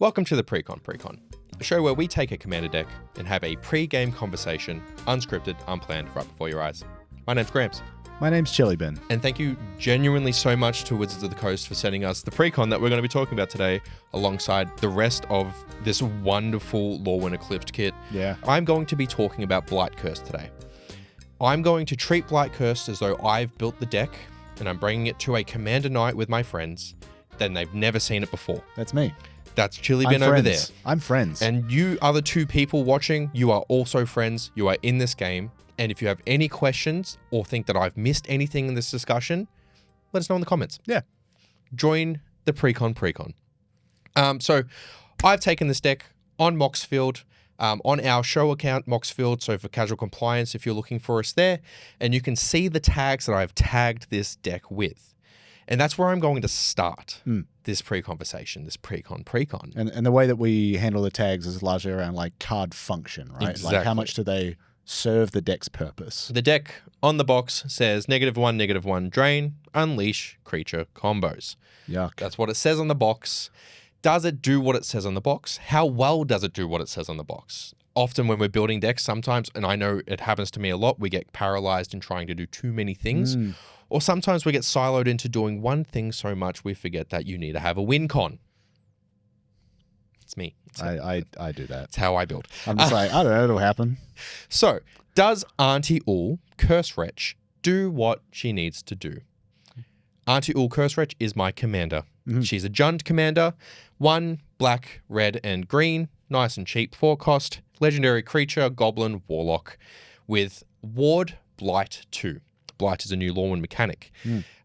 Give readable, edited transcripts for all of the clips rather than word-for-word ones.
Welcome to the Precon Precon, a show where we take a commander deck and have a pre-game conversation, unscripted, unplanned, right before your eyes. My name's Gramps. My name's Chilibin. And thank you genuinely so much to Wizards of the Coast for sending us the Precon that we're going to be talking about today, alongside the rest of this wonderful Lorwyn Eclipsed kit. Yeah. I'm going to be talking about Blight Curse today. I'm going to treat Blight Curse as though I've built the deck, and I'm bringing it to a commander night with my friends, then they've never seen it before. That's me. That's Chilibin over there. I'm friends. And you other two people watching, you are also friends. You are in this game. And if you have any questions or think that I've missed anything in this discussion, let us know in the comments. Yeah. Join the Precon Precon. So I've taken this deck on Moxfield, on our show account, Moxfield. So for casual compliance, if you're looking for us there, and you can see the tags that I've tagged this deck with. And that's where I'm going to start this pre-conversation, this Precon Precon. And the way that we handle the tags is largely around like card function, right? Exactly. Like how much do they serve the deck's purpose? The deck on the box says -1/-1 drain, unleash creature combos. Yuck. That's what it says on the box. Does it do what it says on the box? How well does it do what it says on the box? Often when we're building decks, sometimes, and I know it happens to me a lot, we get paralyzed in trying to do too many things. Or sometimes we get siloed into doing one thing so much we forget that you need to have a win con. It's me. I do that. It's how I build. I'm just like, I don't know, it'll happen. So, does Auntie Ool, Cursewretch, do what she needs to do? Auntie Ool, Cursewretch is my commander. She's a Jund commander. 1 black, red, and green. Nice and cheap 4 cost. Legendary creature, goblin, warlock. With Ward, Blight 2. Blight is a new Lorwyn mechanic.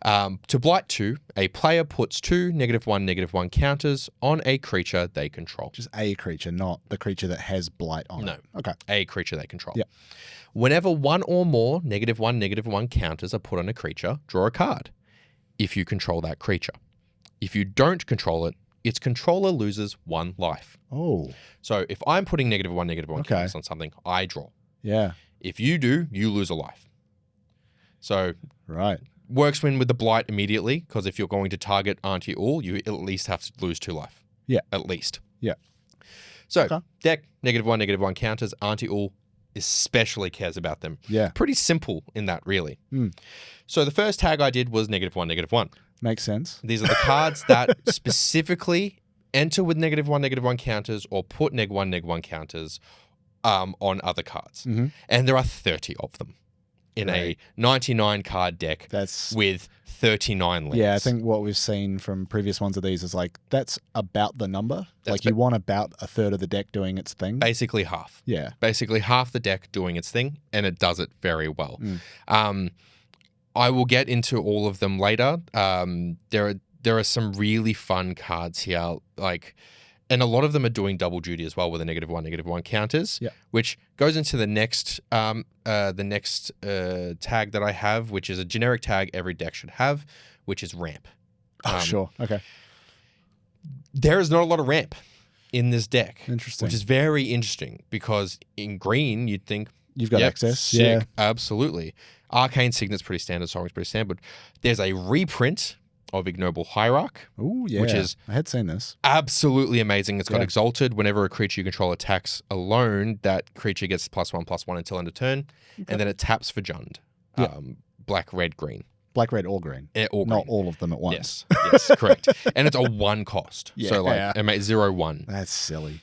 To Blight 2, a player puts 2 -1/-1 counters on a creature they control. Just a creature, not the creature that has Blight on No. it. Okay. A creature they control. Yeah. Whenever 1 or more -1/-1 counters are put on a creature, draw a card. If you control that creature. If you don't control it, its controller loses 1 life. Oh. So if I'm putting -1/-1 counters on something, I draw. Yeah. If you do, you lose a life. So Right. works win with the Blight immediately, because if you're going to target Auntie Ool, you at least have to lose 2 life. Yeah. At least. Yeah. So, Okay. deck, -1/-1 counters. Auntie Ool especially cares about them. Yeah. Pretty simple in that, really. So the first tag I did was -1/-1. Makes sense. These are the cards that specifically enter with -1/-1 counters or put -1/-1 counters on other cards. And there are 30 of them in a 99 card deck That's with 39 lands. Yeah, I think what we've seen from previous ones of these is like, that's about the number. That's like you want about a third of the deck doing its thing. Basically half. Yeah. Basically half the deck doing its thing, and it does it very well. I will get into all of them later. There are some really fun cards here, and a lot of them are doing double duty as well with the -1/-1 counters, which goes into the next tag that I have, which is a generic tag every deck should have, which is ramp. Sure. Okay. There is not a lot of ramp in this deck. Interesting. Which is very interesting, because in green, you'd think You've got access. Sick, Yeah. absolutely. Arcane Signet's pretty standard, Song's pretty standard, but there's a reprint of Ignoble Hierarch. Oh, yeah. Which is I had seen this. absolutely amazing. It's got Exalted. Whenever a creature you control attacks alone, that creature gets +1/+1 until end of turn, and then it taps for Jund. Black, red, green. Black, red, or green. Or Not green. all of them at once. Yes, correct. And it's a 1 cost. Yeah. So it makes 0/1. That's silly.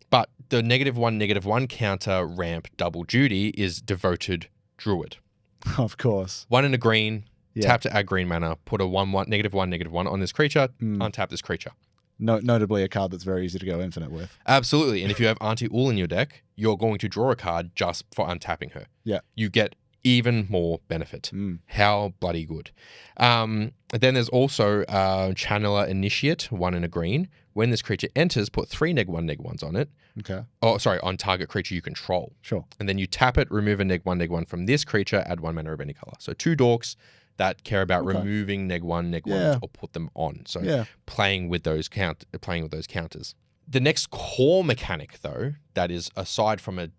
But the -1/-1 counter ramp double duty is Devoted Druid. Of course. 1 in a green, Yeah. tap to add green mana, put a -1/-1 on this creature, untap this creature. Notably a card that's very easy to go infinite with. Absolutely. And if you have Auntie Ool in your deck, you're going to draw a card just for untapping her. Yeah. You get even more benefit. How bloody good. Then there's also Channeler Initiate, 1 in a green. When this creature enters, put 3 -1/-1s on it. Okay. Oh, sorry, on target creature you control. Sure. And then you tap it, remove a -1/-1 from this creature, add 1 mana of any color. So 2 dorks that care about removing -1/-1s or put them on. So playing with those counters. The next core mechanic, though, that is aside from a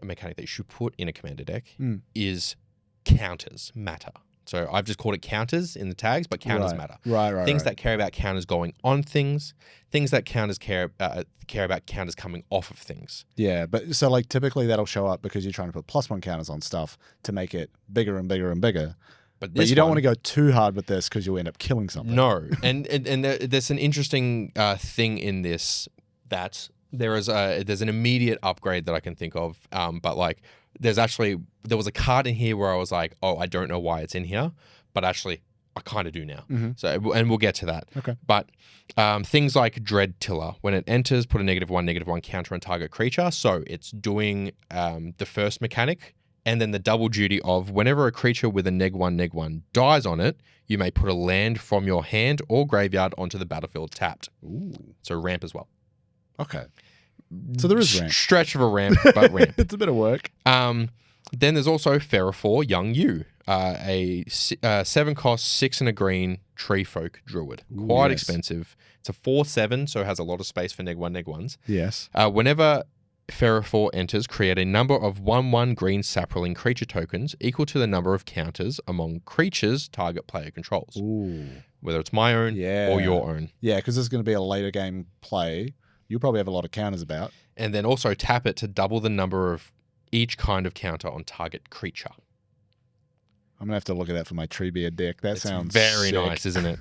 mechanic that you should put in a commander deck, is counters matter. So I've just called it counters in the tags, but counters matter. Right. Things that care about counters going on things, things that counters care about counters coming off of things. Yeah, but so like typically that'll show up because you're trying to put +1 counters on stuff to make it bigger and bigger and bigger. But you don't want to go too hard with this because you'll end up killing something. No, and there's an interesting thing in this that there's an immediate upgrade that I can think of, but like there was a card in here where I was like, oh, I don't know why it's in here, but actually I kind of do now. So, and we'll get to that. Okay. But things like Dread Tiller, when it enters, put a -1/-1 counter on target creature. So it's doing the first mechanic. And then the double duty of whenever a creature with a -1/-1 dies on it, you may put a land from your hand or graveyard onto the battlefield tapped. Ooh. So ramp as well. Okay. So there is ramp. Stretch of a ramp, but ramp. It's a bit of work. Then there's also Ferrofor Young You, a 7-cost, 6 and a green tree folk druid. Quite expensive. It's a 4/7, so it has a lot of space for -1/-1s. Yes. Whenever Ferrofor enters, create a number of 1/1 green sapling creature tokens equal to the number of counters among creatures target player controls. Ooh. Whether it's my own or your own. Yeah, because there's going to be a later game play. You'll probably have a lot of counters about. And then also tap it to double the number of each kind of counter on target creature. I'm going to have to look at that for my Treebeard deck. That sounds very sick. nice, isn't it?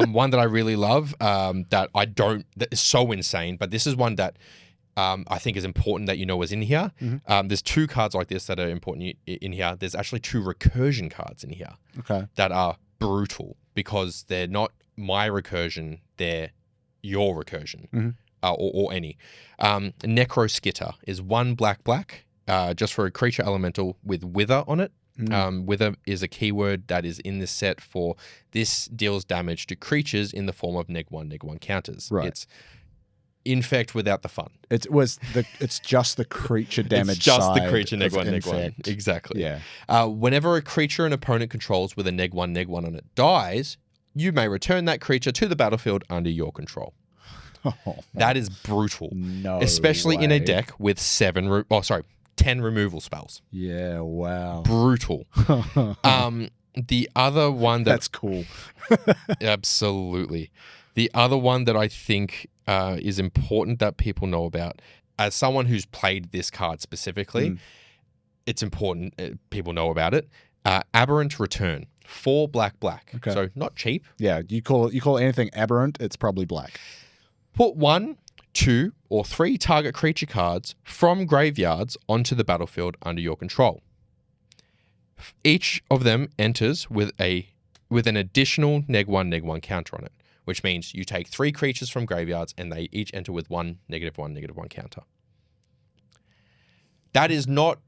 One that I really love that is so insane, but this is one that I think is important that you know is in here. There's 2 cards like this that are important in here. There's actually 2 recursion cards in here that are brutal because they're not my recursion, they're your recursion or any. Necroskitter is 1 black, just for a creature elemental with Wither on it. Wither is a keyword that is in this set for this deals damage to creatures in the form of -1/-1 counters. Right. It's infect without the fun. It's just the creature damage. It's just side the creature of -1/-1. infect. Exactly. Yeah. Whenever a creature an opponent controls with a -1/-1 on it dies, you may return that creature to the battlefield under your control. That is brutal. No especially in a way. deck with 10 removal spells. Yeah, wow. Brutal. The other one That's cool. absolutely. The other one that I think is important that people know about, as someone who's played this card specifically, it's important people know about it. Aberrant Return, 4 black. Okay. So not cheap. Yeah, you call anything aberrant, it's probably black. Put 1, 2, or 3 target creature cards from graveyards onto the battlefield under your control. Each of them enters with an additional -1/-1 counter on it, which means you take 3 creatures from graveyards and they each enter with 1 -1/-1 counter. That is not.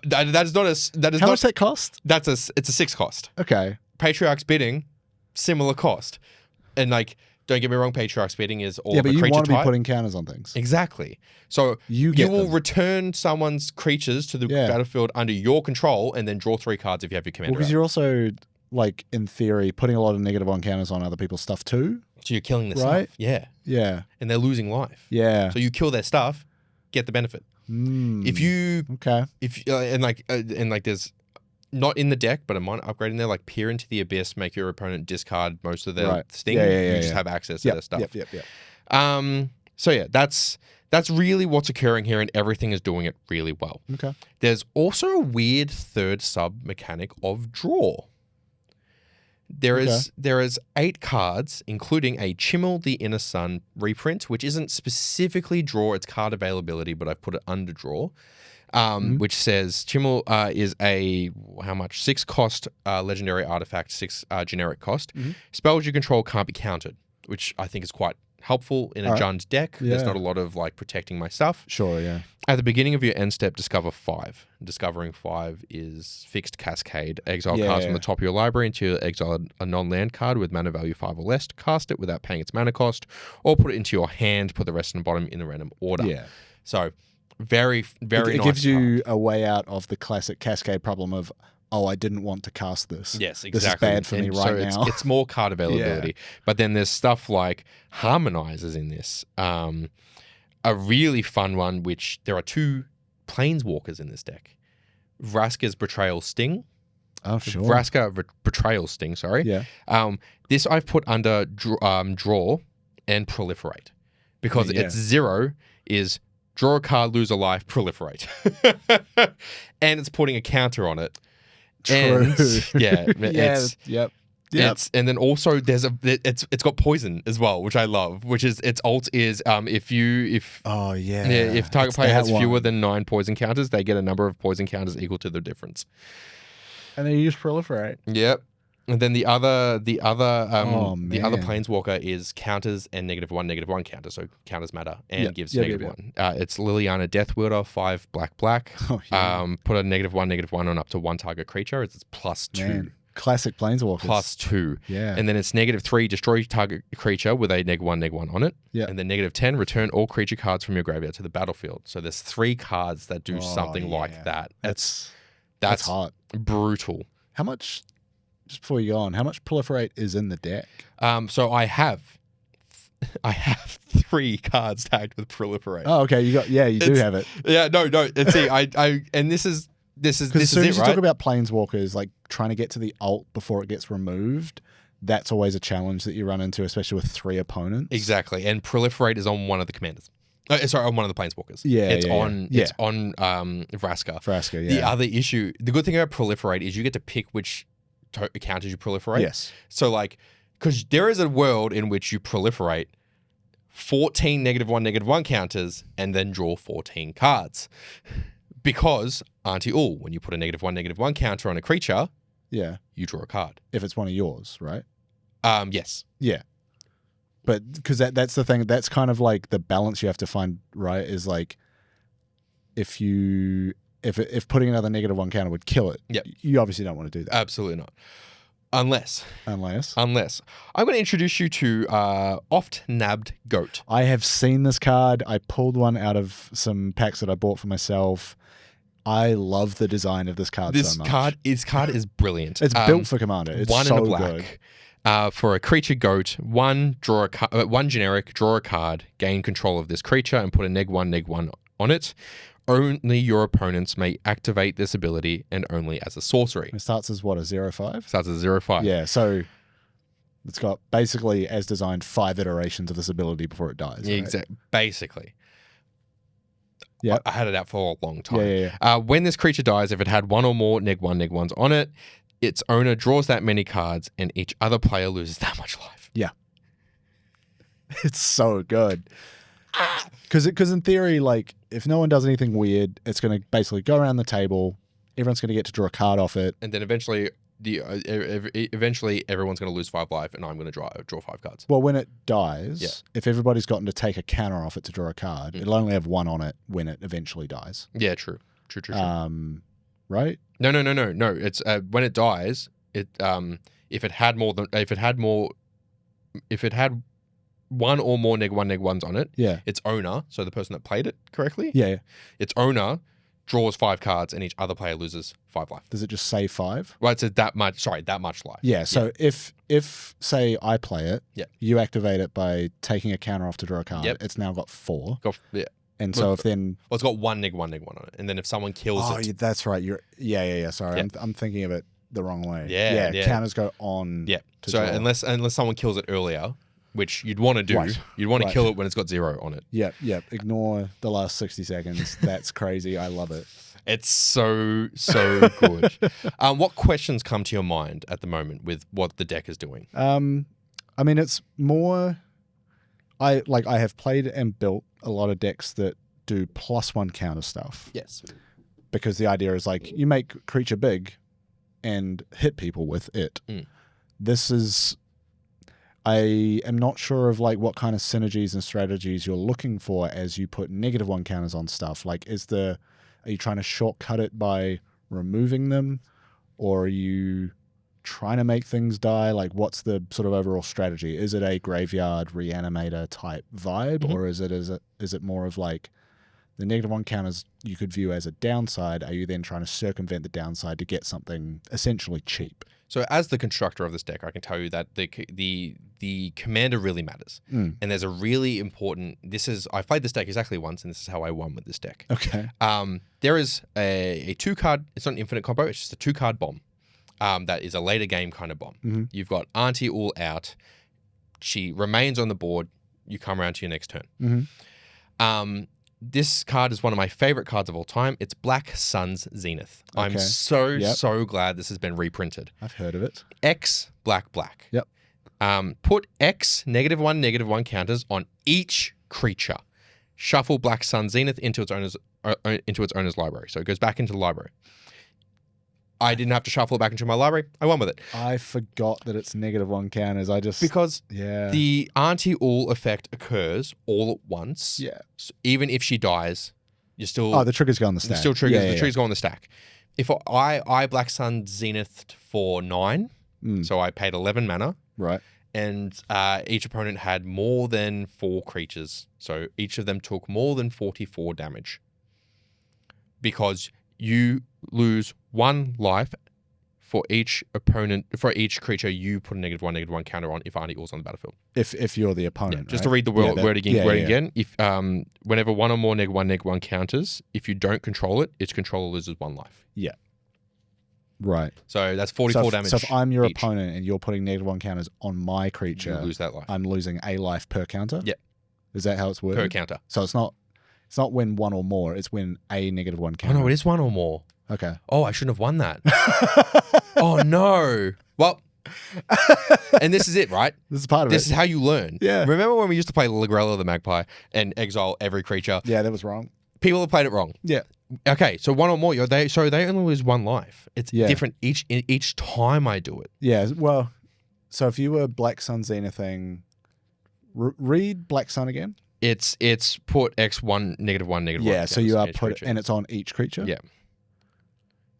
That is not a. How much that cost? It's a 6 cost. Okay. Patriarch's Bidding, similar cost, and like. Don't get me wrong, Patriarch's Bidding is all Yeah, of but a you creature want to be type. putting counters on things. Exactly. So You will them. return someone's creatures to the battlefield under your control and then draw 3 cards if you have your commander Because out. you're also, like, in theory, putting a lot of -1 counters on other people's stuff too. So you're killing the Right? stuff. Yeah. Yeah. And they're losing life. Yeah. So you kill their stuff, get the benefit. If you Okay. and there's not in the deck, but a minor upgrade in there, like Peer into the Abyss, make your opponent discard most of their sting. You just have access to their stuff. Yep. So yeah, that's really what's occurring here, and everything is doing it really well. Okay. There's also a weird third sub mechanic of draw. There is 8 cards, including a Chimmel the Inner Sun reprint, which isn't specifically draw, it's card availability, but I've put it under draw. Which says Chimmel is a 6 cost legendary artifact, 6 generic cost. Spells you control can't be countered, which I think is quite helpful in a Jund deck. There's not a lot of like protecting my stuff. Sure, yeah. At the beginning of your end step, discover 5. Discovering 5 is fixed cascade. Exile cards from the top of your library until you exile a non-land card with mana value 5 or less. Cast it without paying its mana cost, or put it into your hand. Put the rest in the bottom in the random order. Yeah. So very nice. It gives you a way out of the classic cascade problem of, I didn't want to cast this. Yes, exactly. This is bad for me right now. It's more card availability. But then there's stuff like Harmonizers in this. A really fun one, which there are 2 Planeswalkers in this deck. Vraska's Betrayal Sting. Oh, sure. Vraska Betrayal Sting, sorry. Yeah. This I've put under draw and proliferate. Because it's 0 is draw a card, lose a life, proliferate. And it's putting a counter on it. True. And, yeah. Yep. And then also it's got poison as well, which I love. Which is its ult is if target player has fewer than 9 poison counters, they get a number of poison counters equal to the difference. And then you use proliferate. Yep. And then the other planeswalker is counters and -1/-1 counter. So counters matter and gives -1. It's Liliana Deathwielder, 5 black. Oh, yeah. Put a -1/-1 on up to 1 target creature. It's +2. Man. Classic planeswalkers. +2. Yeah. And then it's -3, destroy target creature with a -1/-1 on it. Yeah. And then -10, return all creature cards from your graveyard to the battlefield. So there's 3 cards that do something like that. That's hot. Brutal. How much, just before you go on, how much proliferate is in the deck? So I have 3 cards tagged with proliferate. Oh, okay. You do have it. Yeah, no. And see, and this is as soon as you talk about planeswalkers, like trying to get to the ult before it gets removed, that's always a challenge that you run into, especially with 3 opponents. Exactly. And proliferate is on one of the commanders. Sorry, on one of the planeswalkers. It's on Vraska. Vraska, yeah. The other issue, the good thing about proliferate is you get to pick which counters you proliferate. Yes. So like, because there is a world in which you proliferate 14 -1/-1 counters and then draw 14 cards. Because Auntie Ool, when you put a -1/-1 counter on a creature, you draw a card. If it's one of yours, right? Yes. Yeah. But because that's the thing, that's kind of like the balance you have to find, right? Is like if putting another -1 counter would kill it, you obviously don't want to do that. Absolutely not. Unless. I'm going to introduce you to Oft-Nabbed Goat. I have seen this card. I pulled one out of some packs that I bought for myself. I love the design of this card so much. This card is brilliant. It's built for Commander. It's 1 so and a black. Good. For a creature goat, 1 generic, draw a card, gain control of this creature, and put a -1/-1 on it. Only your opponents may activate this ability, and only as a sorcery. It starts as what, a 0/5? Starts as 0/5. Yeah, so it's got basically, as designed, 5 iterations of this ability before it dies. Yeah, right? exactly. Basically. Yeah, I had it out for a long time. Yeah. When this creature dies, if it had 1 or more -1/-1s on it, its owner draws that many cards, and each other player loses that much life. Yeah. It's so good. Because in theory, like, if no one does anything weird, it's going to basically go around the table. Everyone's going to get to draw a card off it. And then eventually everyone's going to lose 5 life, and I'm going to draw 5 cards. Well, when it dies, if everybody's gotten to take a counter off it to draw a card, it'll only have 1 on it when it eventually dies. Yeah, true. Right? No. It's when it dies. If it had 1 or more -1/-1s on it, its owner, so the person that played it correctly, its owner draws 5 cards, and each other player loses 5 life. Does it just say 5? Well, it says that much life. Yeah, so if say I play it, you activate it by taking a counter off to draw a card, it's now got 4. And so it's got 1 -1/-1 on it, and then if someone kills it... Oh, that's right. Sorry, I'm thinking of it the wrong way. Yeah. Counters go on. Yeah, so unless someone kills it earlier, which you'd want to do, you'd want to kill it when it's got 0 on it. Yep. Ignore the last 60 seconds. That's crazy. I love it. It's so good. What questions come to your mind at the moment with what the deck is doing? I mean, it's more... I have played and built a lot of decks that do +1 counter stuff. Yes. Because the idea is like you make creature big and hit people with it. This is... I am not sure of like what kind of synergies and strategies you're looking for as you put -1 counters on stuff. Like, are you trying to shortcut it by removing them, or are you trying to make things die? Like, what's the sort of overall strategy? Is it a graveyard reanimator type vibe, or is it more of like the -1 counters you could view as a downside? Are you then trying to circumvent the downside to get something essentially cheap? So as the constructor of this deck, I can tell you that the commander really matters. And there's a really important... I've played this deck exactly once, and this is how I won with this deck. Okay. There is a 2-card... It's not an infinite combo. It's just a 2-card bomb. that is a later game kind of bomb. You've got Auntie Ool out. She remains on the board. You come around to your next turn. This card is one of my favorite cards of all time. It's Black Sun's Zenith. Okay. I'm so glad this has been reprinted. I've heard of it. X black. Yep. Put X -1/-1 counters on each creature. Shuffle Black Sun Zenith into its owner's library. So it goes back into the library. I didn't have to shuffle it back into my library. I won with it. I forgot that it's -1 counters. Because yeah. the Auntie Ool effect occurs all at once. Yeah. So even if she dies, you're still... Oh, the triggers go on the stack. Still triggers. The triggers go on the stack. If I Black Sun Zenith for 9, so I paid 11 mana. Right. And each opponent had more than 4 creatures. So each of them took more than 44 damage. Because you lose 1 life for each creature you put a -1/-1 counter on if Auntie Ool's on the battlefield. If you're the opponent, Just right? to read the word again. If whenever one or more -1/-1 counters, if you don't control it, its controller loses 1 life. Yeah. Right. So that's 44 damage. So if I'm your each. opponent and you're putting -1 counters on my creature, You lose that life. I'm losing a life per counter? Yeah. Is that how it's worded? Per counter. So it's not when 1 or more, it's when a -1 Oh counter. no, it is 1 or more. Okay. Oh, I shouldn't have won that. Oh no. Well, and this is it, right? This is part of This it. is how you learn. Yeah. Remember when we used to play Lagrella the Magpie and exile every creature? Yeah, that was wrong. People have played it wrong. Yeah. Okay, so 1 or more, they only lose 1 life. It's different each time I do it. Yeah, well, so if you were Black Sun Zenithing, read Black Sun again. It's put X1 -1/-1. Yeah, so you are put, and it's on each creature. Yeah.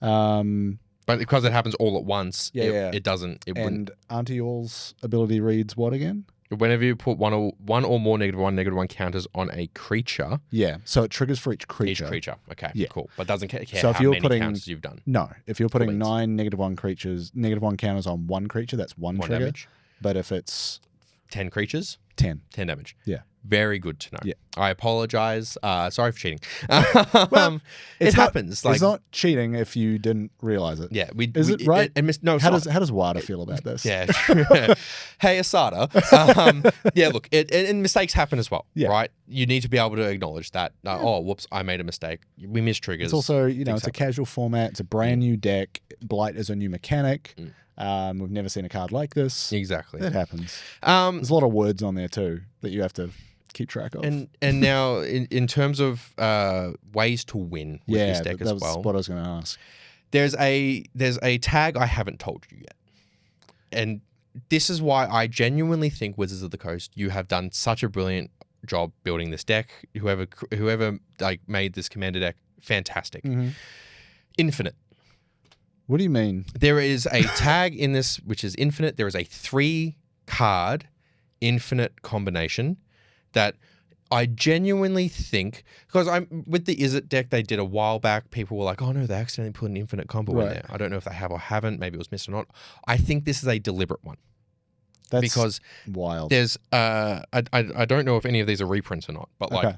Um, But because it happens all at once, it doesn't. It wouldn't. and Auntie Ool's ability reads what again? Whenever you put one or more -1/-1 counters on a creature. Yeah, so it triggers for each creature. Each creature. Okay, Yeah. cool. But doesn't care So if how you're many putting- counters you've done. No, if you're putting Please. 9 -1 creatures, -1 counters on one creature, that's one 1 trigger. damage. But if it's 10 creatures, 10, 10 damage. Yeah. Very good to know. Yeah. I apologize. Sorry for cheating. Well, it it's happens. it's not cheating if you didn't realize it. Yeah. Is it right? No, it's How not. does WADA feel about this? Yeah. Hey, Asada. Yeah, look, and mistakes happen as well, Yeah. right? You need to be able to acknowledge that. Oh, whoops, I made a mistake. We missed triggers. It's also, it's Things a happen. casual format. It's a brand new deck. Blight is a new mechanic. We've never seen a card like this. Exactly. It happens. Um, There's a lot of words on there too that you have to keep track of. and now, in terms of ways to win with this deck that as was well, what I was going to ask. there's a tag I haven't told you yet. And this is why I genuinely think Wizards of the Coast, you have done such a brilliant job building this deck. Whoever like made this commander deck, fantastic. Infinite. What do you mean? There is a tag in this which is infinite. There is a 3-card infinite combination that I genuinely think, because I'm with the Is It deck they did a while back, people were like, oh no, they accidentally put an infinite combo in Right. there. I don't know if they have or haven't. Maybe it was missed or not. I think this is a deliberate one. That's Because wild. there's I don't know if any of these are reprints or not, but like Okay.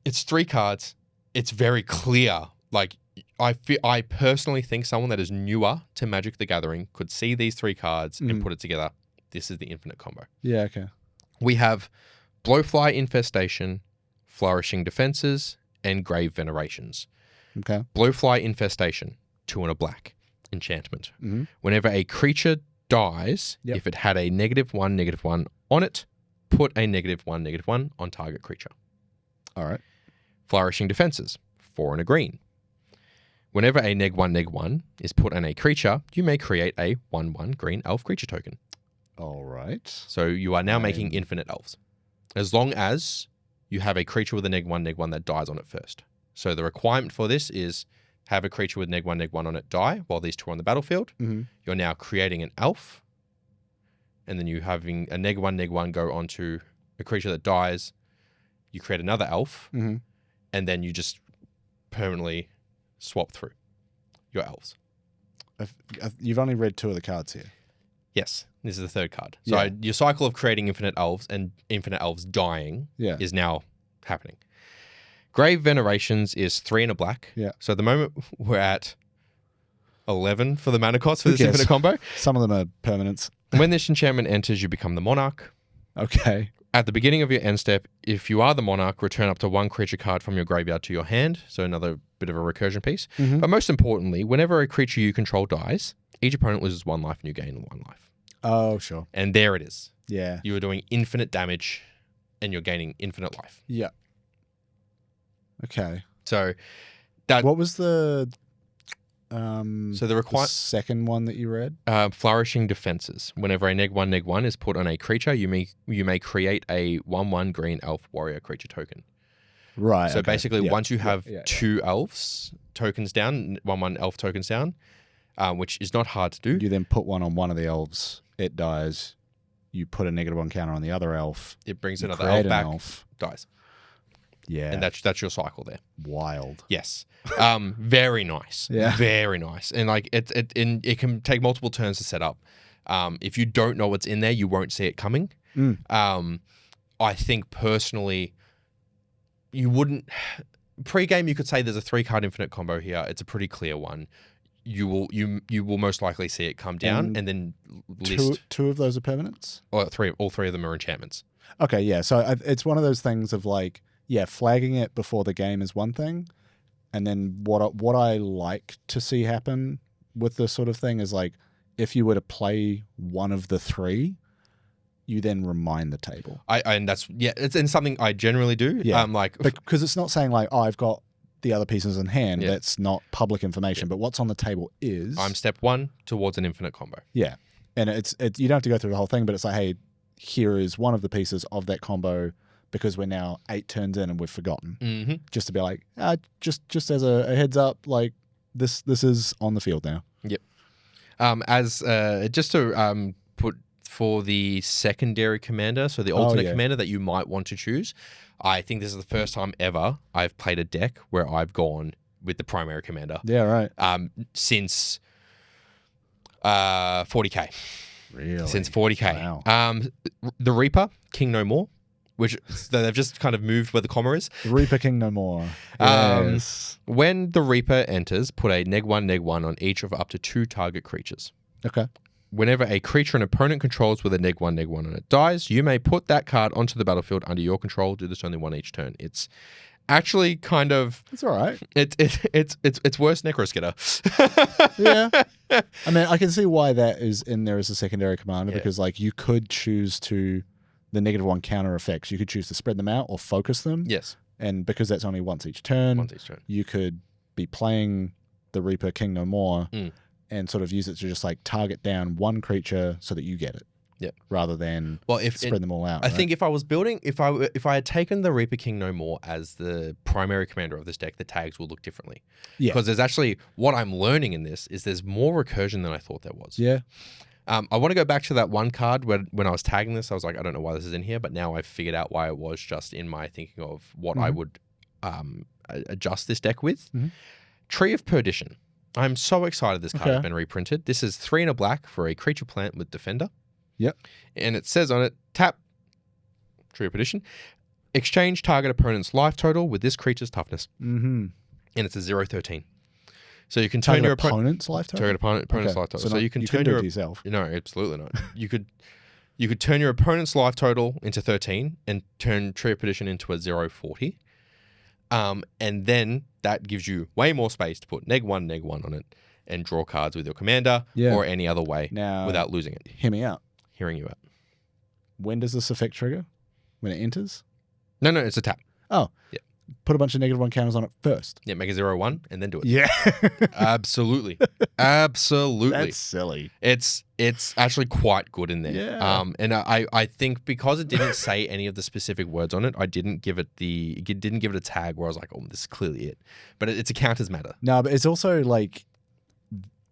it's 3 cards. It's very clear. Like I personally think someone that is newer to Magic the Gathering could see these 3 cards and put it together. This is the infinite combo. Yeah, okay. We have Blowfly Infestation, Flourishing Defenses, and Grave Venerations. Okay. Blowfly Infestation, 2 and a black. Enchantment. Mhm. Whenever a creature dies, Yep. if it had a -1/-1 on it, put a -1/-1 on target creature. All right. Flourishing Defenses, 4 and a green. Whenever a -1/-1 is put on a creature, you may create a 1/1 green elf creature token. All right. So you are now making infinite elves. As long as you have a creature with a -1/-1 that dies on it first. So the requirement for this is have a creature with -1/-1 on it die while these 2 are on the battlefield. Mhm. You're now creating an elf. And then you having a -1/-1 go onto a creature that dies. You create another elf. Mhm. And then you just permanently swap through your elves. You've only read 2 of the cards here. Yes, this is the 3rd card. So Yeah. your cycle of creating infinite elves and infinite elves dying Yeah. is now happening. Grave Venerations is 3 and a black. Yeah. So at the moment we're at 11 for the mana cost for Who this cares? infinite combo. Some of them are permanents. When this enchantment enters, you become the monarch. Okay. At the beginning of your end step, if you are the monarch, return up to 1 creature card from your graveyard to your hand. So another bit of a recursion piece. Mhm. But most importantly, whenever a creature you control dies, each opponent loses 1 life and you gain 1 life. Oh, sure. And there it is. Yeah. You are doing infinite damage and you're gaining infinite life. Yeah. Okay. So that What was the so the the second one that you read? flourishing defenses. Whenever a -1/-1 is put on a creature, you may create a 1/1 green elf warrior creature token. Right. So okay. basically, Yeah. once you have Yeah. 2 elves tokens down, 1/1 elf tokens down, which is not hard to do. You then put one on one of the elves, it dies. You put a -1 counter on the other elf. It brings You another create elf an back, elf. dies, Yeah. and that's your cycle there. wild. Yes, very nice. Yeah. Very nice, and like it can take multiple turns to set up. If you don't know what's in there, you won't see it coming. I think personally, you wouldn't. Pre-game, you could say there's a 3-card infinite combo here. It's a pretty clear one. You will most likely see it come down and then list Two of those are permanents? all three of them are enchantments. Okay, yeah. So it's one of those things of like, yeah, flagging it before the game is one thing. And then what I like to see happen with this sort of thing is like, if you were to play one of the 3, you then remind the table. It's something I generally do. Yeah. Because it's not saying like, oh, I've got the other pieces in hand. Yeah. That's not public information. But what's on the table is I'm step 1 towards an infinite combo. Yeah. And it's you don't have to go through the whole thing, but it's like, hey, here is one of the pieces of that combo because we're now 8 turns in and we've forgotten. Mm-hmm. Just to be like, just as a heads up, like this is on the field now. Yep. Just to put for the secondary commander, so the alternate commander that you might want to choose, I think this is the first time ever I've played a deck where I've gone with the primary commander. Yeah, right. Since 40k. Really? Since 40k. Wow. The Reaper, King No More, which they've just kind of moved where the comma is. Reaper King No More. Yes. When the Reaper enters, put a -1/-1 on each of up to 2 target creatures. Okay. Whenever a creature an opponent controls with a -1/-1 on it dies, you may put that card onto the battlefield under your control. Do this only 1 each turn. It's actually kind of... It's all right. It's worse Necroskitter. Yeah. I mean, I can see why that is in there as a secondary commander because like you could choose to... The -1 counter effects, you could choose to spread them out or focus them. Yes. And because that's only once each turn, you could be playing the Reaper King No More and sort of use it to just like target down one creature so that you get it. Yep. Rather than spread them all out. I think if I was building, if I had taken the Reaper King No More as the primary commander of this deck, the tags will look differently. Yeah. Because there's actually, what I'm learning in this is there's more recursion than I thought there was. Yeah. I want to go back to that one card when I was tagging this. I was like, I don't know why this is in here, but now I've figured out why it was just in my thinking of what I would adjust this deck with. Tree of Perdition. I'm so excited this card has been reprinted. This is 3 and a black for a creature plant with Defender. Yep. And it says on it, tap Tree of Perdition, exchange target opponent's life total with this creature's toughness. Mm-hmm. And it's a 0/13. So you can turn your opponent's life total? Target opponent's life total. So you can turn your yourself. No, absolutely not. You could turn your opponent's life total into 13 and turn Tree of Perdition into a 0/40. And then that gives you way more space to put -1/-1 on it and draw cards with your commander or any other way without losing it. Hear me out. Hearing you out. When does this effect trigger? When it enters? No, it's a tap. Oh. Yeah. Put a bunch of -1 counters on it first. Yeah, make a 0/1 and then do it. Yeah. Absolutely. Absolutely. That's silly. It's actually quite good in there. Yeah. And I think because it didn't say any of the specific words on it, I didn't give it a tag where I was like, oh, this is clearly it. But it's a counters matter. No, but it's also like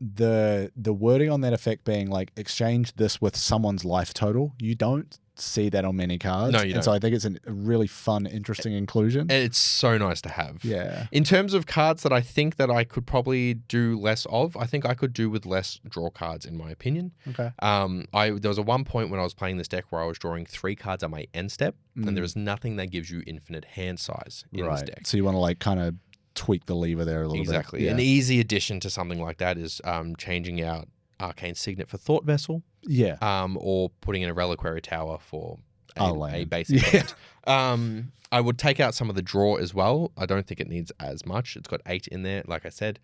the wording on that effect being like exchange this with someone's life total. You don't see that on many cards. No, you don't. So I think it's a really fun, interesting inclusion. And it's so nice to have. Yeah. In terms of cards that I think that I could probably do less of, I think I could do with less draw cards, in my opinion. Okay. There was one point when I was playing this deck where I was drawing 3 cards at my end step, and there is nothing that gives you infinite hand size in this deck. So you want to like kind of tweak the lever there a little Exactly. bit. Yeah. An easy addition to something like that is changing out Arcane Signet for Thought Vessel. Yeah. Or putting in a Reliquary Tower for a land. basic land. I would take out some of the draw as well. I don't think it needs as much. It's got 8 in there, like I said.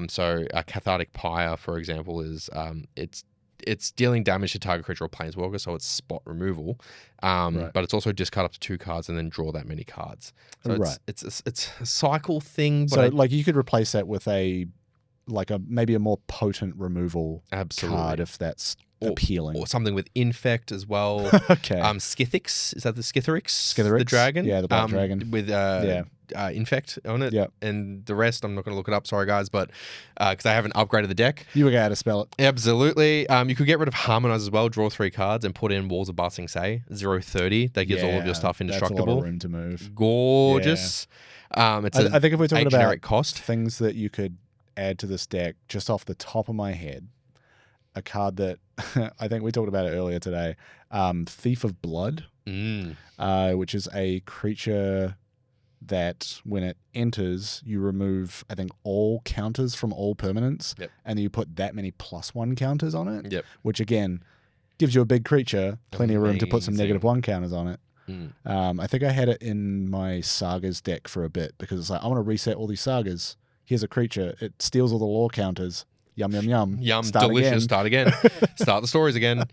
So a Cathartic Pyre, for example, is it's dealing damage to target creature or planeswalker, so it's spot removal. But it's also discard up to 2 cards and then draw that many cards. So it's a cycle thing. But so like you could replace that with maybe a more potent removal card if that's appealing. Or something with Infect as well. Okay. Scythix, is that the Scytherix? The dragon? Yeah, the black dragon. With Infect on it. Yeah. And the rest, I'm not going to look it up, sorry guys, but because I haven't upgraded the deck. You were going to how to spell it. Absolutely. You could get rid of Harmonize as well, draw 3 cards, and put in Walls of Blasting Say, 0/30. That gives all of your stuff indestructible. That's a lot of room to move. Gorgeous. Yeah. I think if we're talking about generic cost, things that you could add to this deck, just off the top of my head, a card that I think we talked about it earlier today, Thief of Blood, which is a creature that when it enters, you remove, I think, all counters from all permanents, and you put that many +1 counters on it, which again gives you a big creature, plenty of room to put some -1 counters on it. I think I had it in my Sagas deck for a bit because it's like, I want to reset all these Sagas. Here's a creature. It steals all the lore counters. Yum, yum, yum. Yum, Start delicious. again. Start again. Start the stories again.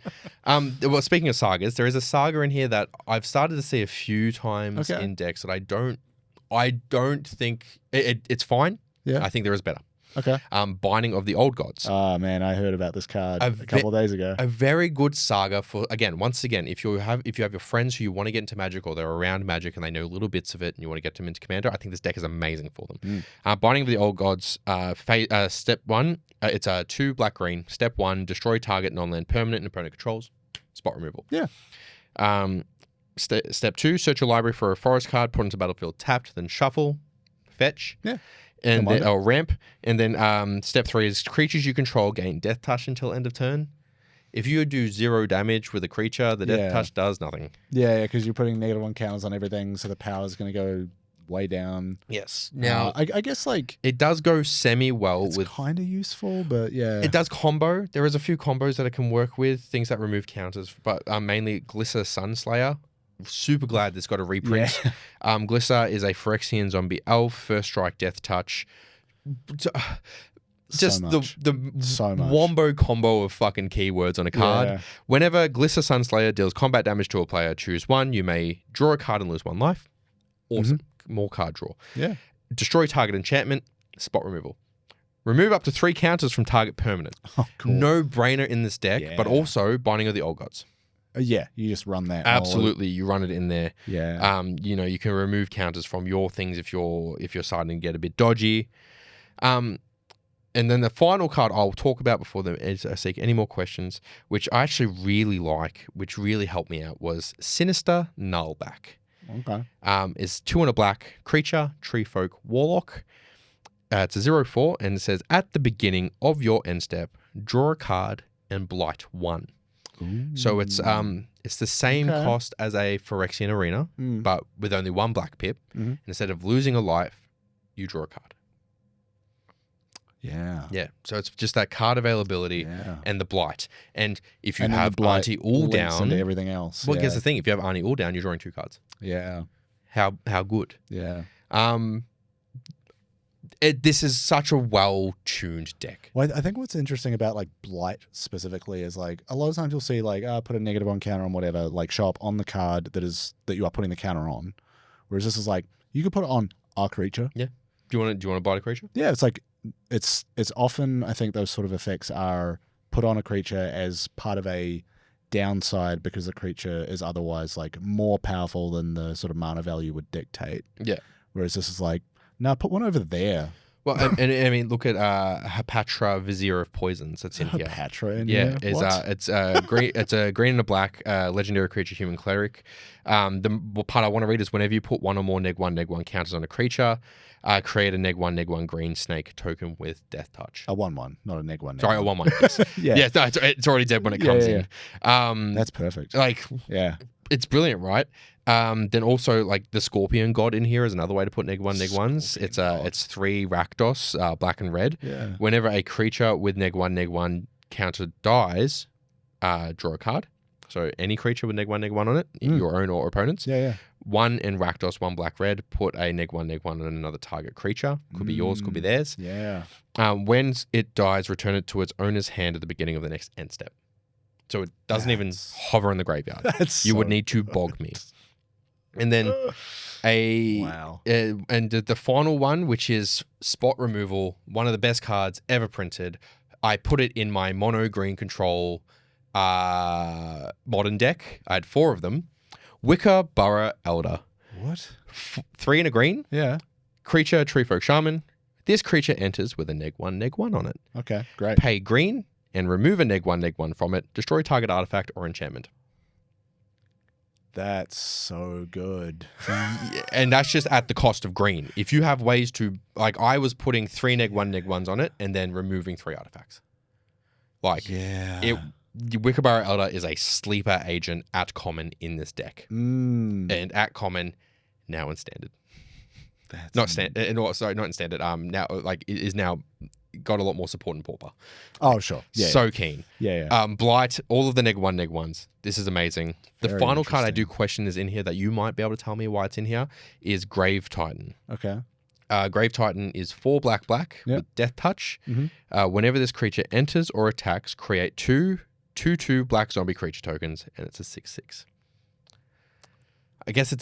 Well, speaking of sagas, there is a saga in here that I've started to see a few times in decks that I don't think it's fine. Yeah. I think there is better. Okay. Binding of the Old Gods. Oh man, I heard about this card a couple of days ago. A very good saga for once again, if you have your friends who you want to get into Magic or they're around Magic and they know little bits of it and you want to get them into Commander, I think this deck is amazing for them. Binding of the Old Gods, step 1, it's a 2 black-green. Step 1, destroy target non-land permanent and opponent controls. Spot removal. Yeah. Step 2, search your library for a forest card, put into battlefield tapped, then shuffle, fetch. Yeah. And then, ramp. And then step 3 is creatures you control gain Death Touch until end of turn. If you do 0 damage with a creature, the Death Touch does nothing. Yeah, because you're putting -1 counters on everything, so the power is going to go way down. Yes. Now, I guess like it does go semi-well with... kind of useful, but yeah. It does combo. There is a few combos that it can work with, things that remove counters, but mainly Glisser Sunslayer. Super glad this got a reprint. Yeah. Glisser is a Phyrexian zombie elf, first strike, death touch. Just the wombo combo of fucking keywords on a card. Yeah. Whenever Glisser Sunslayer deals combat damage to a player, choose 1. You may draw a card and lose 1 life. Awesome. More card draw. Yeah. Destroy target enchantment, spot removal. Remove up to 3 counters from target permanent. Oh, cool. No brainer in this deck, but also Binding of the Old Gods. Yeah, you just run that. Absolutely, you run it in there. Yeah. You can remove counters from your things if you're starting to get a bit dodgy. And then the final card I'll talk about before I seek any more questions, which I actually really like, which really helped me out, was Sinister Nullback. Okay. Is 2 and a black creature, tree folk, warlock. It's a 0/4, and it says at the beginning of your end step, draw a card and blight 1. Ooh. So it's the same cost as a Phyrexian Arena, but with only 1 black pip. And instead of losing a life, you draw a card. Yeah. Yeah. So it's just that card availability and the blight. And if you have Auntie Ool down, into everything else. Well, here's the thing: if you have Auntie Ool down, you're drawing 2 cards. Yeah. How good? Yeah. This is such a well-tuned deck. Well, I think what's interesting about like Blight specifically is like a lot of times you'll see like put a -1 counter on whatever, like show up on the card that you are putting the counter on. Whereas this is like you could put it on our creature. Yeah. Do you want to blight a creature? Yeah, it's like it's often I think those sort of effects are put on a creature as part of a downside because the creature is otherwise like more powerful than the sort of mana value would dictate. Yeah. Whereas this is like, no, put one over there. Well, and I mean, look at Hapatra, Vizier of Poisons. That's in here. Hapatra in here? It's green. It's a green and a black legendary creature, human cleric. The part I want to read is whenever you put 1 or more -1/-1 counters on a creature, create a -1/-1 green snake token with death touch. A 1/1, not a -1. Sorry, a 1/1. Yes. Yeah, it's already dead when it comes in. That's perfect. Like, yeah, it's brilliant, right? Then also like the Scorpion God in here is another way to put -1/-1s. It's 3 Rakdos, black and red. Yeah. Whenever a creature with -1/-1 counter dies, draw a card. So any creature with -1/-1 on it, your own or opponent's. Yeah, yeah. 1 in Rakdos, 1 black red. Put a -1/-1 on another target creature. Could be yours, could be theirs. Yeah. When it dies, return it to its owner's hand at the beginning of the next end step. So it doesn't even hover in the graveyard. You would need to bog me. And then and the final one, which is spot removal, one of the best cards ever printed. I put it in my mono green control modern deck. I had 4 of them. Wicker Burrow Elder. What? 3 and a green. Yeah. Creature, Treefolk Shaman. This creature enters with a -1/-1 on it. Okay, great. Pay green and remove a -1/-1 from it. Destroy target artifact or enchantment. That's so good. And that's just at the cost of green. If you have ways to, like, I was putting 3 -1/-1s on it and then removing 3 artifacts. Like, Wickerbarrow Elder is a sleeper agent at common in this deck. And at common, now in standard. Not in standard. Now, like, it is now got a lot more support in Pauper. Oh, sure. Yeah. So keen. Yeah. Blight, all of the -1/-1s. This is amazing. The Very final card I do interesting. question is in here that you might be able to tell me why it's in here is Grave Titan. Okay. Grave Titan is 4 black with Death Touch. Whenever this creature enters or attacks, create 2/2 black zombie creature tokens, and it's a 6/6. I guess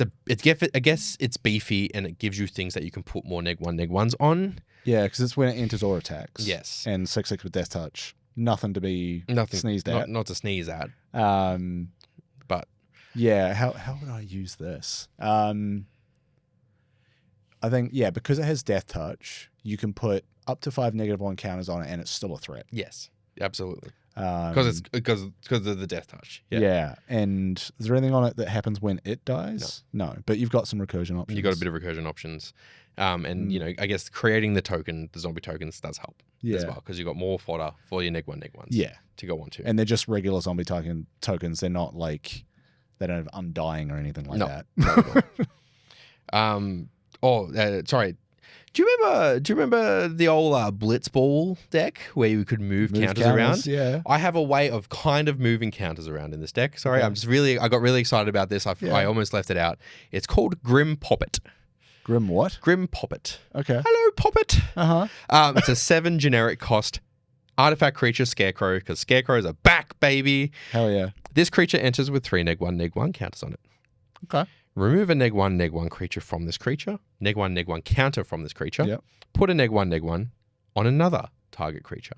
it's beefy and it gives you things that you can put more -1/-1s on. Yeah, because it's when it enters or attacks. Yes. And 6/6 with Death Touch. Nothing to be sneezed at. Not to sneeze at. But yeah, how would I use this? I think, because it has Death Touch, you can put up to 5 -1 counters on it and it's still a threat. yes, absolutely. Because of the Death Touch. Yeah. And is there anything on it that happens when it dies? No. But you've got some recursion options. You got a bit of recursion options. And I guess creating the zombie tokens does help as well, because you've got more fodder for your -1/-1s to go on to. And they're just regular zombie tokens. They're not like, they don't have Undying or anything like that. Not at all. Sorry. Do you remember the old Blitzball deck where you could move counters around? Yeah. I have a way of kind of moving counters around in this deck. Sorry, I got really excited about this. I almost left it out. It's called Grim Poppet. Grim what? Grim Poppet. Okay. Hello, Poppet. Uh-huh. It's a 7 generic cost artifact creature Scarecrow, because Scarecrows are back, baby. Hell yeah. This creature enters with 3 -1/-1 counters on it. Okay. Remove a -1/-1 creature from this creature. -1/-1 counter from this creature. Yep. Put a -1/-1 on another target creature.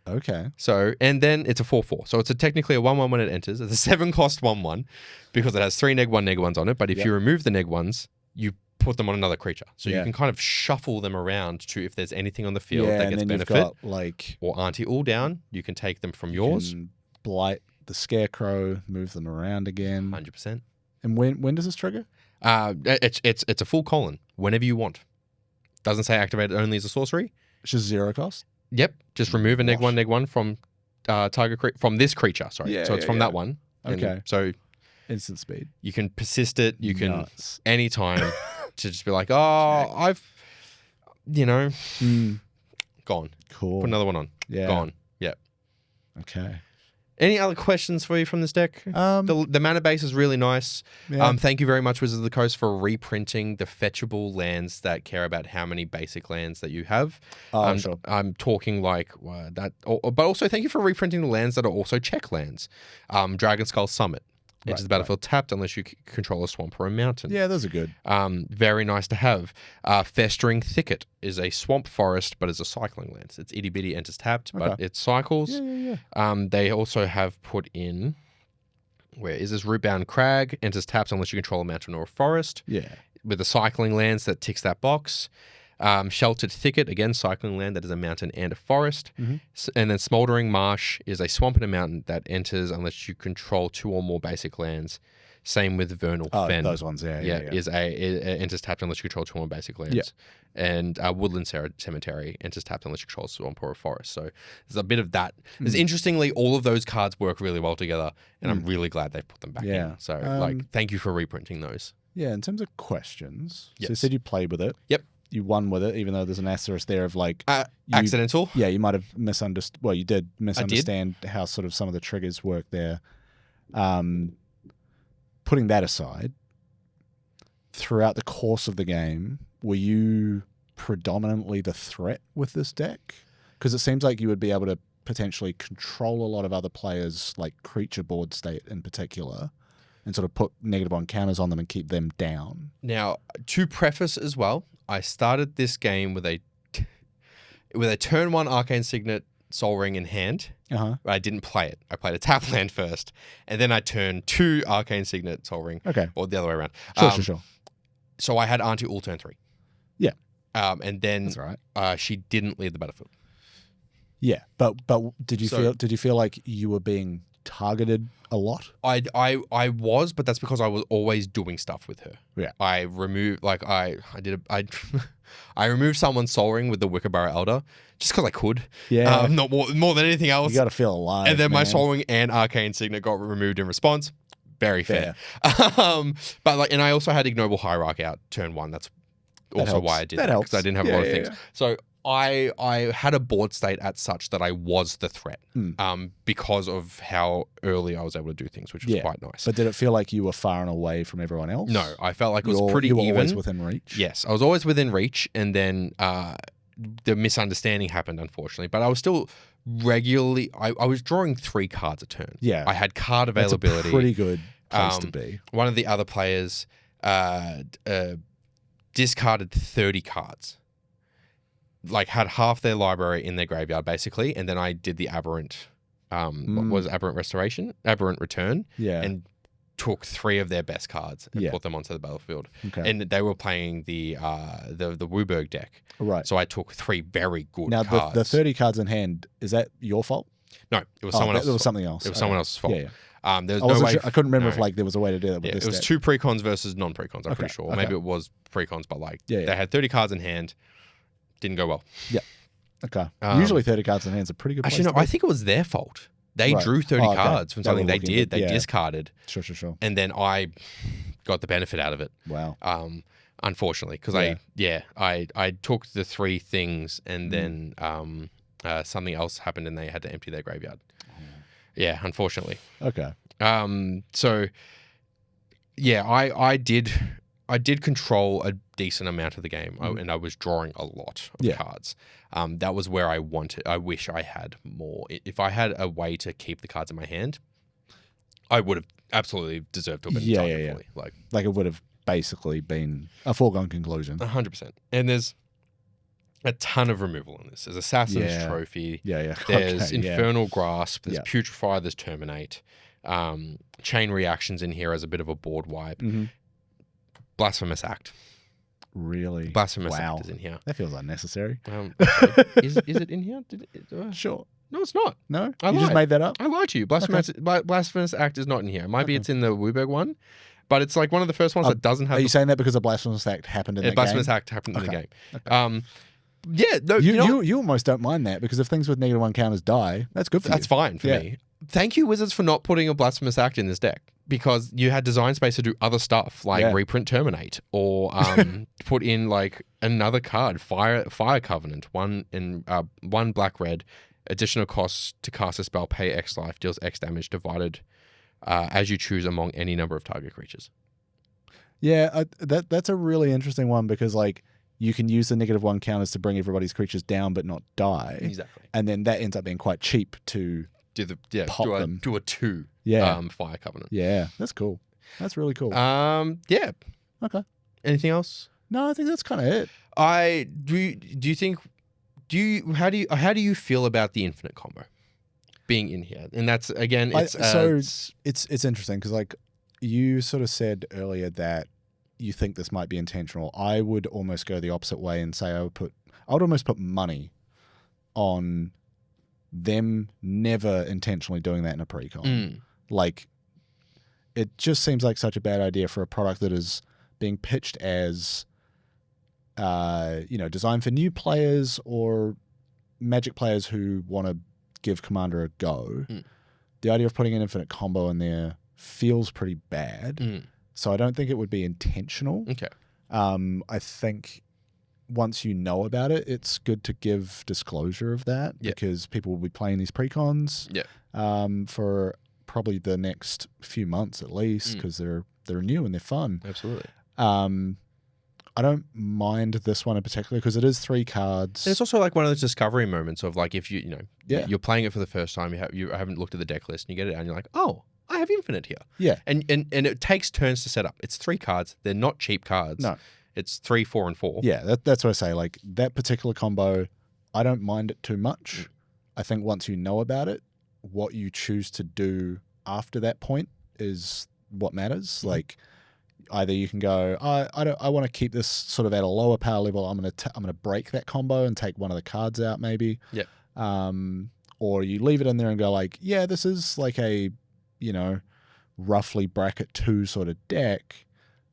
Okay. So, and then it's a 4/4. So it's technically a 1/1 when it enters. It's a 7 cost 1/1 because it has 3 -1/-1s on it. But if you remove the -1s, you put them on another creature. So you can kind of shuffle them around to, if there's anything on the field that gets benefit. You've got, like, or Auntie Ool down, you can take them from yours. Blight the Scarecrow, move them around again. 100%. And when does this trigger? It's a full colon whenever you want. Doesn't say activate it only as a sorcery. It's just 0 cost. Yep, just remove a -1/-1 from target from this creature. Sorry, so it's from that one. Okay. So instant speed. You can persist it. You can anytime to just be like, oh, I've gone. Cool. Put another one on. Yeah. Gone. Yep. Okay. Any other questions for you from this deck? The mana base is really nice. Yeah. Thank you very much, Wizards of the Coast, for reprinting the fetchable lands that care about how many basic lands that you have. Sure. I'm talking like that. But also thank you for reprinting the lands that are also check lands. Dragon Skull Summit. Enters the battlefield tapped unless you control a swamp or a mountain. Yeah, those are good. Very nice to have. Festering Thicket is a swamp forest, but it's a cycling land. It's itty bitty, enters tapped, but it cycles. Yeah. They also have put in, where is this? Rootbound Crag enters tapped unless you control a mountain or a forest. Yeah. With the cycling lands that ticks that box. Sheltered Thicket, again, cycling land that is a mountain and a forest. And then Smoldering Marsh is a swamp and a mountain that enters unless you control 2 or more basic lands. Same with Vernal Oh, Fen. those ones, yeah. Is it enters tapped unless you control two more basic lands. Yeah. And Woodland Cemetery enters tapped unless you control swamp or a forest. So there's a bit of that. There's interestingly, all of those cards work really well together, and I'm really glad they put them back in. So thank you for reprinting those. Yeah, in terms of questions, Yes. so you said you played with it. Yep. You won with it, even though there's an asterisk there of like accidental. Yeah, you might have misunderstood. Well, you did misunderstand how sort of some of the triggers work there. Putting that aside, throughout the course of the game, were you predominantly the threat with this deck? Because it seems like you would be able to potentially control a lot of other players, like creature board state in particular, and sort of put -1 counters on them and keep them down. Now, to preface as well, I started this game with a turn 1 Arcane Signet Sol Ring in hand. Uh-huh. But I didn't play it. I played a tap land first, and then I turned 2 Arcane Signet Sol Ring. Okay. Or the other way around. Sure. So I had Auntie Ool turn 3. Yeah. And then That's right. She didn't leave the battlefield. Yeah, but did you feel like you were being targeted a lot? I was, but that's because I was always doing stuff with her. Yeah. I removed I removed someone's Sol Ring with the Wickerbarrow Elder just because I could. Yeah. Not more than anything else. You got to feel alive. And then my man. Sol Ring and Arcane Signet got removed in response. Very fair. But and I also had Ignoble Hierarch out turn 1. That's also helps. why I did That that, helps. because I didn't have a lot of things. So I had a board state at such that I was the threat because of how early I was able to do things, which was quite nice. But did it feel like you were far and away from everyone else? No, I felt like it was pretty you were even. always within reach? Yes, I was always within reach, and then the misunderstanding happened, unfortunately. But I was still regularly... I was drawing 3 cards a turn. Yeah. I had card availability. That's a pretty good place to be. One of the other players discarded 30 cards. Like, had half their library in their graveyard, basically, and then I did the aberrant... what was Aberrant Restoration? Aberrant Return. Yeah. And took 3 of their best cards and put them onto the battlefield. Okay. And they were playing the Wooburg deck. Right. So I took 3 very good now, cards. the 30 cards in hand, is that your fault? No, it was someone else's It was fault. something else. It was someone else's fault. Yeah. There was no way... I couldn't remember if like there was a way to do that with this it was deck. 2 Precons versus non-Precons, I'm pretty sure. Or maybe it was Precons, but like they had 30 cards in hand. Didn't go well. Yeah. Okay. Usually 30 cards in hand is a pretty good place. Actually, no, I think it was their fault. They drew 30 cards from something they did. They discarded. Sure. And then I got the benefit out of it. Wow. Unfortunately, because I took the 3 things, and then something else happened, and they had to empty their graveyard. Yeah, unfortunately. Okay. So yeah, I did control a decent amount of the game, and I was drawing a lot of cards. That was where I wish I had more. If I had a way to keep the cards in my hand, I would have absolutely deserved to have been targeted fully. Like it would have basically been a foregone conclusion. 100%. And there's a ton of removal in this. There's Assassin's Trophy. Yeah. There's Infernal Grasp. There's Putrefy. There's Terminate. Chain Reactions in here as a bit of a board wipe. Blasphemous Act. Really? Blasphemous Act is in here. That feels unnecessary. Is it in here? Sure. No, it's not. No? You just made that up? I lied to you. Blasphemous Act is not in here. Maybe it's in the Wooburg one, but it's like one of the first ones that doesn't have... Are you saying that because a Blasphemous Act happened in the game? Blasphemous Act happened in the game. Okay. Yeah, no, you almost don't mind that, because if things with -1 counters die, that's good for you. That's fine for me. Thank you, Wizards, for not putting a Blasphemous Act in this deck, because you had design space to do other stuff like reprint Terminate, or put in like another card, Fire Covenant, one black red, additional costs to cast a spell, pay X life, deals X damage divided as you choose among any number of target creatures. Yeah, that's a really interesting one, because like you can use the -1 counters to bring everybody's creatures down but not die. Exactly. And then that ends up being quite cheap to pop them. Do a 2 Fire Covenant. Yeah, that's cool. That's really cool. Yeah. Okay. Anything else? No, I think that's kind of it. How do you feel about the infinite combo being in here? And that's, again, it's interesting, because like you sort of said earlier that you think this might be intentional. I would almost go the opposite way and say I would almost put money on them never intentionally doing that in a precon. Like, it just seems like such a bad idea for a product that is being pitched as, designed for new players or Magic players who want to give Commander a go. The idea of putting an infinite combo in there feels pretty bad. So I don't think it would be intentional. Okay. I think once you know about it, it's good to give disclosure of that because people will be playing these precons for probably the next few months at least because they're new and they're fun. Absolutely. I don't mind this one in particular because it is 3 cards. And it's also like one of those discovery moments of like if you're playing it for the first time, you haven't looked at the deck list and you get it and you're like, oh, I have infinite here. Yeah. And it takes turns to set up. It's 3 cards. They're not cheap cards. No. It's 3, 4, and 4. Yeah, that's what I say. Like that particular combo, I don't mind it too much. I think once you know about it, what you choose to do after that point is what matters. Like either you can go, I want to keep this sort of at a lower power level. I'm gonna break that combo and take one of the cards out maybe. Yep. Or you leave it in there and go like, yeah, this is like a, roughly bracket 2 sort of deck.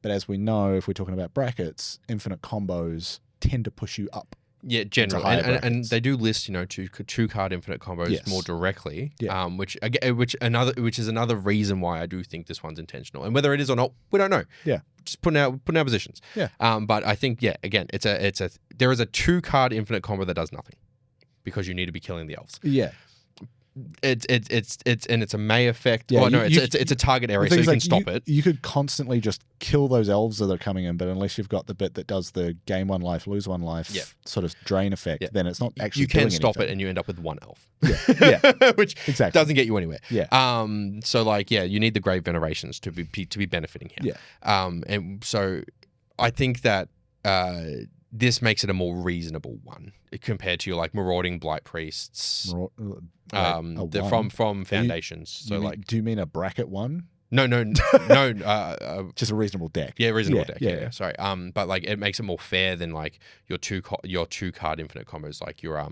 But as we know, if we're talking about brackets, infinite combos tend to push you up. Yeah, generally, and they do list two card infinite combos more directly. Yeah. Which is another reason why I do think this one's intentional, and whether it is or not, we don't know. Yeah, just putting out positions. Yeah. But I think again, there is a 2 card infinite combo that does nothing because you need to be killing the elves. Yeah. It's a May effect. Yeah, it's a target area, so you can stop it. You could constantly just kill those elves that are coming in, but unless you've got the bit that does the gain 1 life, lose 1 life sort of drain effect, then it's not actually. You can doing stop anything. it, and you end up with 1 elf. Yeah, which exactly doesn't get you anywhere. Yeah. So you need the Grave Venerations to be benefiting here. Yeah. And so I think that this makes it a more reasonable one compared to your like marauding blight priests. From Foundations. Do you mean a bracket 1? No. Just a reasonable deck. Yeah, reasonable deck. Yeah. Sorry. But like it makes it more fair than like your 2 card infinite combos, like your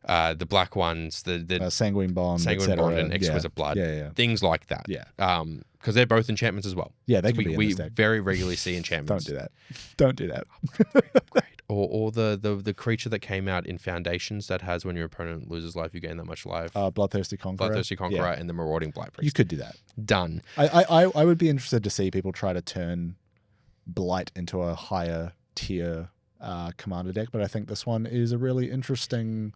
the black ones, the Sanguine Bond, and Exquisite Blood, things like that. Yeah. Because they're both enchantments as well. Yeah, they can be in this deck. We very regularly see enchantments. Don't do that. Great. Or the creature that came out in Foundations that has when your opponent loses life, you gain that much life. Bloodthirsty Conqueror. And the Marauding Blight Priest. You could do that. Done. I would be interested to see people try to turn Blight into a higher tier commander deck, but I think this one is a really interesting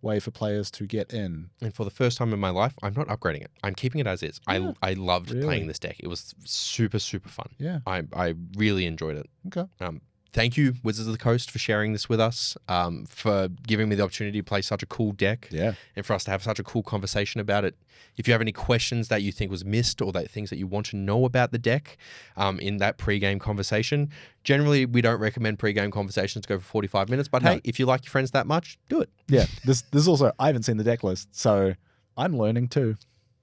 way for players to get in. And for the first time in my life, I'm not upgrading it. I'm keeping it as is. Yeah. I loved playing this deck. It was super, super fun. Yeah. I really enjoyed it. Okay. Thank you, Wizards of the Coast, for sharing this with us, for giving me the opportunity to play such a cool deck, and for us to have such a cool conversation about it. If you have any questions that you think was missed or things that you want to know about the deck in that pre-game conversation, generally we don't recommend pre-game conversations to go for 45 minutes, but hey, if you like your friends that much, do it. Yeah, this also, I haven't seen the deck list, so I'm learning too.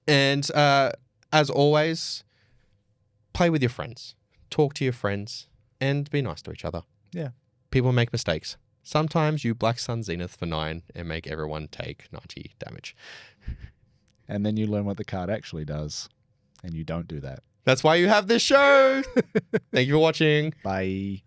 And as always, play with your friends, talk to your friends, and be nice to each other. Yeah. People make mistakes. Sometimes you Black Sun Zenith for 9 and make everyone take 90 damage. And then you learn what the card actually does. And you don't do that. That's why you have this show. Thank you for watching. Bye.